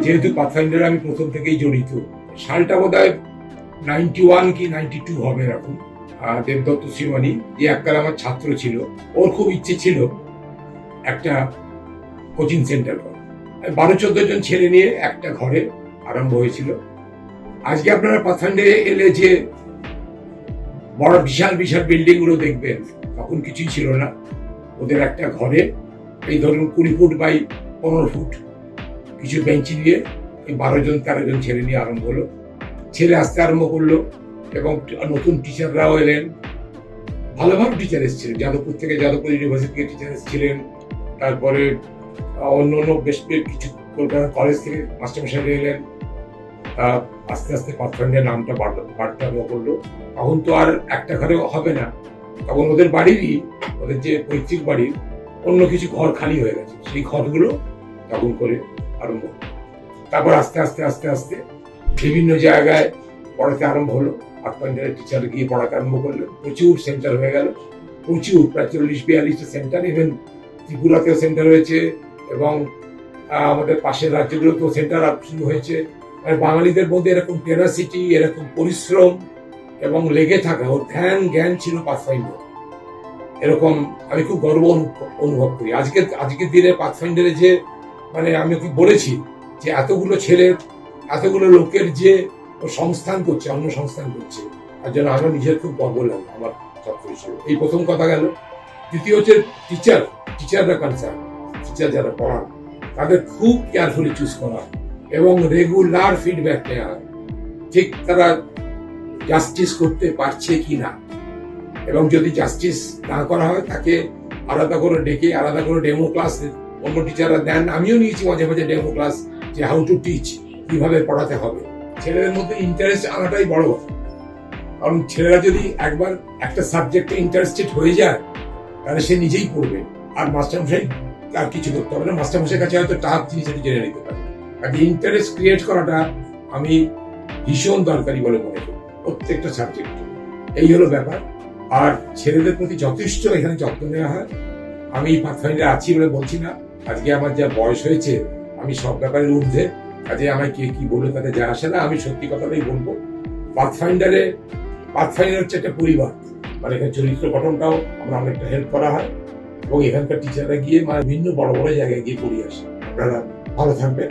যেহেতু পাথফাইন্ডারে আমি প্রথম থেকেই জড়িত, সালটা বোধহয় 91 কি 92 হবে এরকম। দেবদত্ত শ্রীমানি, যে এককাল আমার ছাত্র ছিল, ওর খুব ইচ্ছে ছিল একটা কোচিং সেন্টার করা। 12-14 জন ছেলে নিয়ে একটা ঘরে আরম্ভ হয়েছিল। আজকে আপনারা পাথফাইন্ডারে এলে যে বড় বিশাল বিশাল বিল্ডিং গুলো দেখবেন, তখন কিছুই ছিল না। ওদের একটা ঘরে এই ধরুন 20 ফুট বাই 15 ফুট কিছু বেঞ্চি দিয়ে 12 জন 13 জন ছেলে নিয়ে আরম্ভ হলো। ছেলে আসতে আরম্ভ করলো এবং নতুন টিচাররাও এলেন। ভালো ভালো টিচার এসেছিলেন, যাদবপুর থেকে, যাদবপুর ইউনিভার্সিটি থেকে টিচার এসেছিলেন। তারপরে অন্য অন্য বেশ কিছু কলকাতা কলেজ থেকে মাস্টারমশাইরা এলেন। আস্তে আস্তে পাথফাইন্ডার নামটা বাড়তে আরম্ভ করলো। তখন তো আর একটা ঘরে হবে না, তখন ওদের বাড়িরই, ওদের যে পৈতৃক বাড়ির অন্য কিছু ঘর খালি হয়ে গেছে, সেই ঘরগুলো তখন করে আরম্ভ। তারপর আস্তে আস্তে আস্তে আস্তে বিভিন্ন জায়গায় পড়াতে আরম্ভ হলো। পাথফাইন্ডারের টিচার গিয়ে পড়াতে আরম্ভ করলেন। প্রচুর সেন্টার হয়ে গেল, প্রচুর, প্রায় 40-42টা সেন্টার। ইভেন ত্রিপুরাতেও সেন্টার হয়েছে এবং আমাদের পাশের রাজ্যগুলোতেও সেন্টার শুরু হয়েছে। বাঙালিদের মধ্যে এরকম টেনাসিটি, এরকম পরিশ্রম এবং লেগে থাকা, ওর ধ্যান জ্ঞান ছিল পাথফাইন্ডার, এরকম আমি খুব গর্ব অনুভব করি। আজকের দিনে পাথফাইন্ডারে যে, মানে আমি ওকে বলেছি যে এতগুলো ছেলের, এতগুলো লোকের যে সংস্থান করছে, অন্য সংস্থান করছে, তার জন্য আমার নিজের খুব গর্ব লাগে আমার ছাত্র হিসেবে। এই প্রথম কথা গেল। দ্বিতীয় হচ্ছে টিচাররা কনসার্ন, টিচার যারা পড়ান তাদের খুব কেয়ারফুলি চুজ করা এবং রেগুলার ফিডব্যাক নেওয়া, ঠিক তারা জাস্টিস করতে পারছে কি না, এবং যদি জাস্টিস না করা হয় তাকে আলাদা করে ডেকে আলাদা করে ডেমো ক্লাস অন্য টিচাররা দেন। আমিও নিয়েছি মাঝে মাঝে ডেমো ক্লাস, যে হাউ টু টিচ, কিভাবে পড়াতে হবে। ছেলেদের মধ্যে ইন্টারেস্ট আনাটাই বড় কথা, কারণ ছেলেরা যদি একবার একটা সাবজেক্টে ইন্টারেস্টেড হয়ে যায়, তাহলে সে নিজেই পড়বে, আর মাস্টারমশাই তার কিছু করতে হবে না। মাস্টারমশাইয়ের কাছে হয়তো টাফ জিনিস জেনে নিতে পারে। আর ইন্টারেস্ট ক্রিয়েট করাটা আমি ভীষণ দরকারি বলে মনে করি প্রত্যেকটা সাবজেক্টে। এই হলো ব্যাপার। আর ছেলেদের প্রতি যথেষ্ট এখানে যত্ন নেওয়া হয়। আমি পাথফাইন্ডারে আছি বলে বলছি না, আজকে আমার যা বয়স হয়েছে আমি সব ব্যাপারের ঊর্ধ্বে, কাজে আমায় কে কি বলবে তাতে যা আসে না। আমি সত্যি কথাটাই বলবো, পাথফাইন্ডার হচ্ছে একটা পরিবার। মানে এখানে চরিত্র গঠনটাও আমরা অনেকটা হেল্প করা হয় এবং এখানকার টিচাররা গিয়ে মানে বিভিন্ন বড় বড় জায়গায় গিয়ে পড়িয়ে আসে। আপনারা ভালো থাকবেন।